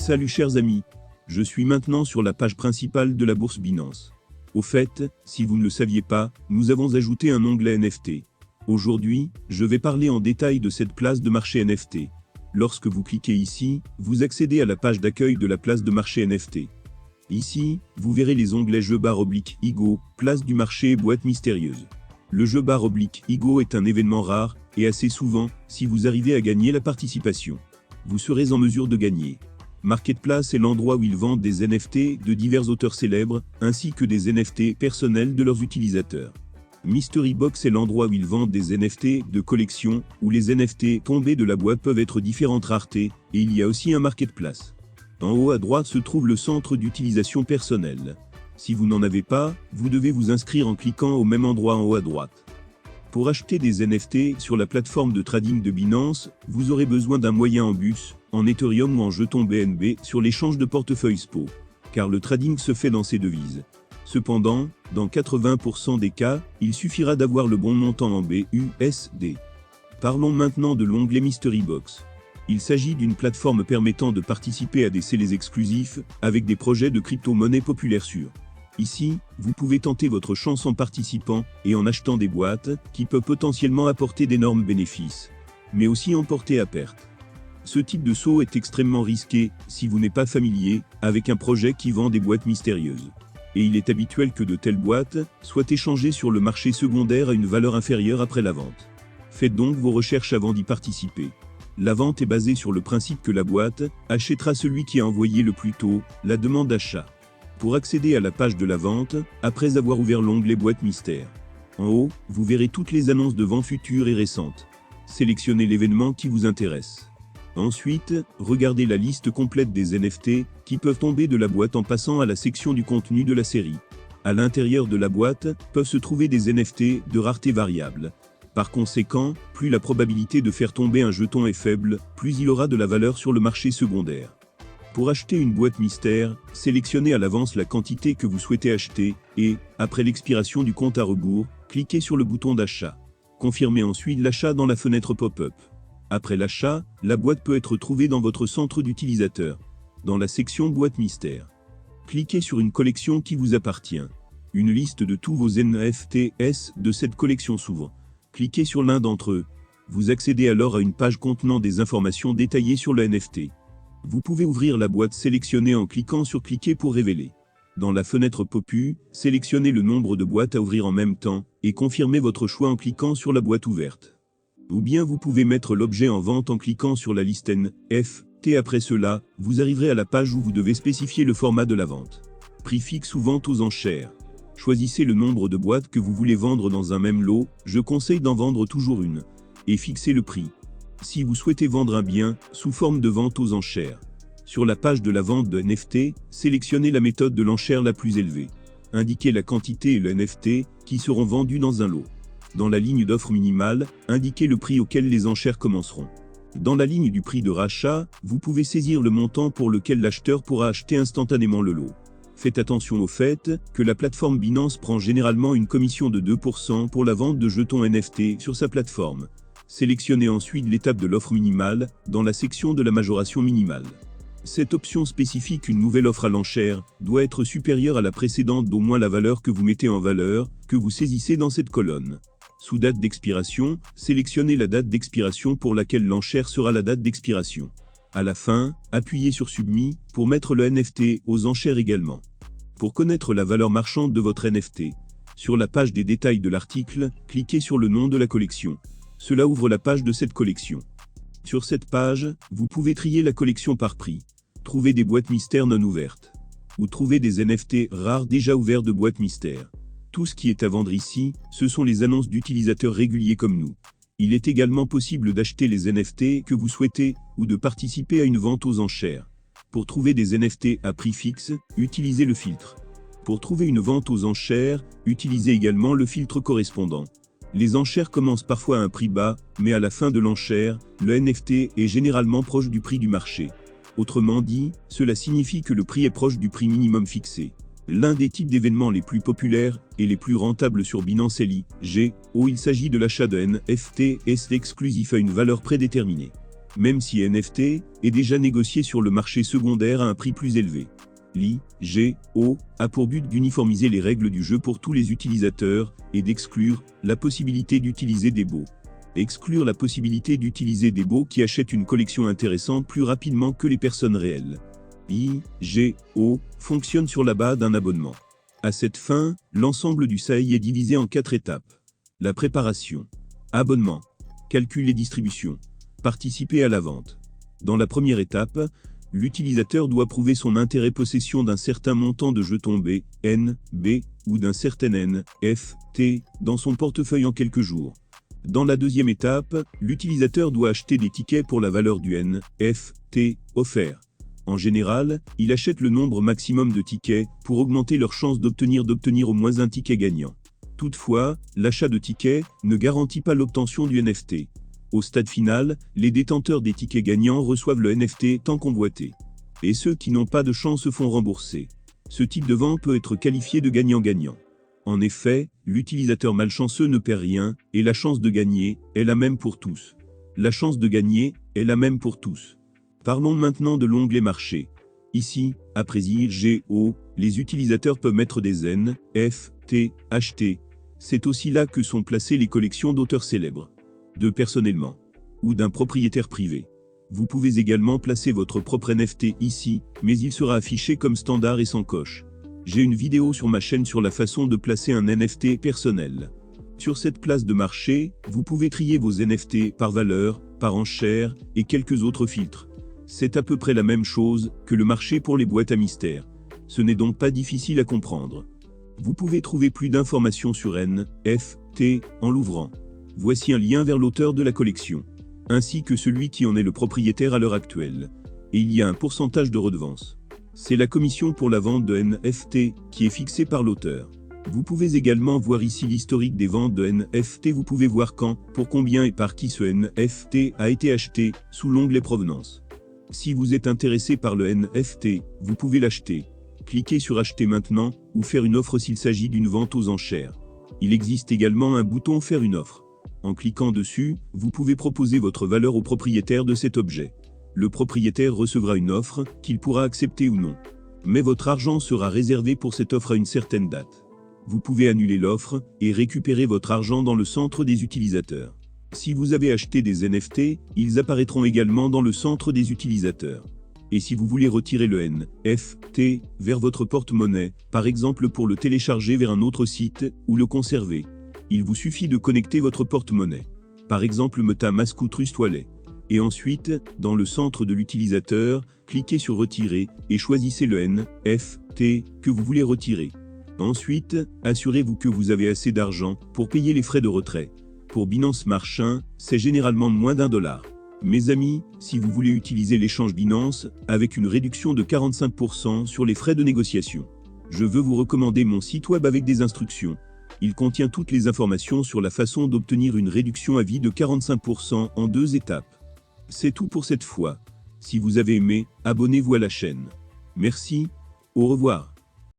Salut chers amis, je suis maintenant sur la page principale de la bourse Binance. Au fait, si vous ne le saviez pas, nous avons ajouté un onglet NFT. Aujourd'hui, je vais parler en détail de cette place de marché NFT. Lorsque vous cliquez ici, vous accédez à la page d'accueil de la place de marché NFT. Ici, vous verrez les onglets jeu /IGO, place du marché et boîte mystérieuse. Le jeu /IGO est un événement rare, et assez souvent, si vous arrivez à gagner la participation, vous serez en mesure de gagner. Marketplace est l'endroit où ils vendent des NFT de divers auteurs célèbres, ainsi que des NFT personnels de leurs utilisateurs. Mystery Box est l'endroit où ils vendent des NFT de collection, où les NFT tombés de la boîte peuvent être différentes raretés, et il y a aussi un marketplace. En haut à droite se trouve le centre d'utilisation personnelle. Si vous n'en avez pas, vous devez vous inscrire en cliquant au même endroit en haut à droite. Pour acheter des NFT sur la plateforme de trading de Binance, vous aurez besoin d'un moyen en BUS, en Ethereum ou en jetons BNB sur l'échange de portefeuille SPO, car le trading se fait dans ces devises. Cependant, dans 80% des cas, il suffira d'avoir le bon montant en BUSD. Parlons maintenant de l'onglet Mystery Box. Il s'agit d'une plateforme permettant de participer à des CELES exclusifs, avec des projets de crypto-monnaies populaires sûrs. Ici, vous pouvez tenter votre chance en participant et en achetant des boîtes qui peuvent potentiellement apporter d'énormes bénéfices, mais aussi emporter à perte. Ce type de saut est extrêmement risqué si vous n'êtes pas familier avec un projet qui vend des boîtes mystérieuses. Et il est habituel que de telles boîtes soient échangées sur le marché secondaire à une valeur inférieure après la vente. Faites donc vos recherches avant d'y participer. La vente est basée sur le principe que la boîte achètera celui qui a envoyé le plus tôt la demande d'achat. Pour accéder à la page de la vente, après avoir ouvert l'onglet boîte mystère, en haut, vous verrez toutes les annonces de vente futures et récentes. Sélectionnez l'événement qui vous intéresse. Ensuite, regardez la liste complète des NFT qui peuvent tomber de la boîte en passant à la section du contenu de la série. À l'intérieur de la boîte peuvent se trouver des NFT de rareté variable. Par conséquent, plus la probabilité de faire tomber un jeton est faible, plus il aura de la valeur sur le marché secondaire. Pour acheter une boîte mystère, sélectionnez à l'avance la quantité que vous souhaitez acheter et, après l'expiration du compte à rebours, cliquez sur le bouton d'achat. Confirmez ensuite l'achat dans la fenêtre pop-up. Après l'achat, la boîte peut être trouvée dans votre centre d'utilisateur, dans la section boîte mystère. Cliquez sur une collection qui vous appartient. Une liste de tous vos NFTs de cette collection s'ouvre. Cliquez sur l'un d'entre eux. Vous accédez alors à une page contenant des informations détaillées sur le NFT. Vous pouvez ouvrir la boîte sélectionnée en cliquant sur Cliquer pour révéler. Dans la fenêtre POPU, sélectionnez le nombre de boîtes à ouvrir en même temps et confirmez votre choix en cliquant sur la boîte ouverte. Ou bien vous pouvez mettre l'objet en vente en cliquant sur la liste NFT. Après cela, vous arriverez à la page où vous devez spécifier le format de la vente. Prix fixe ou vente aux enchères. Choisissez le nombre de boîtes que vous voulez vendre dans un même lot, je conseille d'en vendre toujours une. Et fixez le prix. Si vous souhaitez vendre un bien, sous forme de vente aux enchères. Sur la page de la vente de NFT, sélectionnez la méthode de l'enchère la plus élevée. Indiquez la quantité et le NFT qui seront vendus dans un lot. Dans la ligne d'offre minimale, indiquez le prix auquel les enchères commenceront. Dans la ligne du prix de rachat, vous pouvez saisir le montant pour lequel l'acheteur pourra acheter instantanément le lot. Faites attention au fait que la plateforme Binance prend généralement une commission de 2% pour la vente de jetons NFT sur sa plateforme. Sélectionnez ensuite l'étape de l'offre minimale dans la section de la majoration minimale. Cette option spécifie qu'une nouvelle offre à l'enchère doit être supérieure à la précédente d'au moins la valeur que vous mettez en valeur, que vous saisissez dans cette colonne. Sous date d'expiration, sélectionnez la date d'expiration pour laquelle l'enchère sera la date d'expiration. À la fin, appuyez sur Submit pour mettre le NFT aux enchères également. Pour connaître la valeur marchande de votre NFT, sur la page des détails de l'article, cliquez sur le nom de la collection. Cela ouvre la page de cette collection. Sur cette page, vous pouvez trier la collection par prix, trouver des boîtes mystères non ouvertes, ou trouver des NFT rares déjà ouverts de boîtes mystères. Tout ce qui est à vendre ici, ce sont les annonces d'utilisateurs réguliers comme nous. Il est également possible d'acheter les NFT que vous souhaitez, ou de participer à une vente aux enchères. Pour trouver des NFT à prix fixe, utilisez le filtre. Pour trouver une vente aux enchères, utilisez également le filtre correspondant. Les enchères commencent parfois à un prix bas, mais à la fin de l'enchère, le NFT est généralement proche du prix du marché. Autrement dit, cela signifie que le prix est proche du prix minimum fixé. L'un des types d'événements les plus populaires et les plus rentables sur Binance LIGO, il s'agit de l'achat de NFTs exclusifs à une valeur prédéterminée. même si NFT est déjà négocié sur le marché secondaire à un prix plus élevé. L'IGO a pour but d'uniformiser les règles du jeu pour tous les utilisateurs et d'exclure la possibilité d'utiliser des bots. Exclure la possibilité d'utiliser des bots qui achètent une collection intéressante plus rapidement que les personnes réelles. l'IGO fonctionne sur la base d'un abonnement. À cette fin, l'ensemble du SAI est divisé en 4 étapes. La préparation, abonnement, calcul et distribution, participer à la vente. Dans la première étape, l'utilisateur doit prouver son intérêt possession d'un certain montant de jetons B, N, B ou d'un certain N, F, T dans son portefeuille en quelques jours. Dans la deuxième étape, l'utilisateur doit acheter des tickets pour la valeur du N, F, T offert. En général, il achète le nombre maximum de tickets pour augmenter leur chance d'obtenir au moins un ticket gagnant. Toutefois, l'achat de tickets ne garantit pas l'obtention du NFT. Au stade final, les détenteurs des tickets gagnants reçoivent le NFT tant convoité. Et ceux qui n'ont pas de chance se font rembourser. Ce type de vente peut être qualifié de gagnant-gagnant. En effet, l'utilisateur malchanceux ne perd rien, et la chance de gagner est la même pour tous. La chance de gagner est la même pour tous. Parlons maintenant de l'onglet marché. Ici, après IGO, les utilisateurs peuvent mettre des N, F, T, acheter. C'est aussi là que sont placées les collections d'auteurs célèbres, de personnellement, ou d'un propriétaire privé. Vous pouvez également placer votre propre NFT ici, mais il sera affiché comme standard et sans coche. J'ai une vidéo sur ma chaîne sur la façon de placer un NFT personnel. Sur cette place de marché, vous pouvez trier vos NFT par valeur, par enchère et quelques autres filtres. C'est à peu près la même chose que le marché pour les boîtes à mystères. Ce n'est donc pas difficile à comprendre. Vous pouvez trouver plus d'informations sur N, F, T en l'ouvrant. Voici un lien vers l'auteur de la collection, ainsi que celui qui en est le propriétaire à l'heure actuelle. Et il y a un pourcentage de redevance. C'est la commission pour la vente de NFT qui est fixée par l'auteur. Vous pouvez également voir ici l'historique des ventes de NFT. Vous pouvez voir quand, pour combien et par qui ce NFT a été acheté, sous l'onglet provenance. Si vous êtes intéressé par le NFT, vous pouvez l'acheter. Cliquez sur acheter maintenant, ou faire une offre s'il s'agit d'une vente aux enchères. Il existe également un bouton faire une offre. En cliquant dessus, vous pouvez proposer votre valeur au propriétaire de cet objet. Le propriétaire recevra une offre, qu'il pourra accepter ou non. Mais votre argent sera réservé pour cette offre à une certaine date. Vous pouvez annuler l'offre, et récupérer votre argent dans le centre des utilisateurs. Si vous avez acheté des NFT, ils apparaîtront également dans le centre des utilisateurs. Et si vous voulez retirer le NFT vers votre porte-monnaie, par exemple pour le télécharger vers un autre site, ou le conserver, il vous suffit de connecter votre porte-monnaie. Par exemple MetaMask ou Trust Wallet. Et ensuite, dans le centre de l'utilisateur, cliquez sur Retirer et choisissez le NFT que vous voulez retirer. Ensuite, assurez-vous que vous avez assez d'argent pour payer les frais de retrait. Pour Binance Smart Chain, c'est généralement moins d'$1. Mes amis, si vous voulez utiliser l'échange Binance, avec une réduction de 45% sur les frais de négociation, je veux vous recommander mon site web avec des instructions. Il contient toutes les informations sur la façon d'obtenir une réduction à vie de 45% en 2 étapes. C'est tout pour cette fois. Si vous avez aimé, abonnez-vous à la chaîne. Merci, au revoir.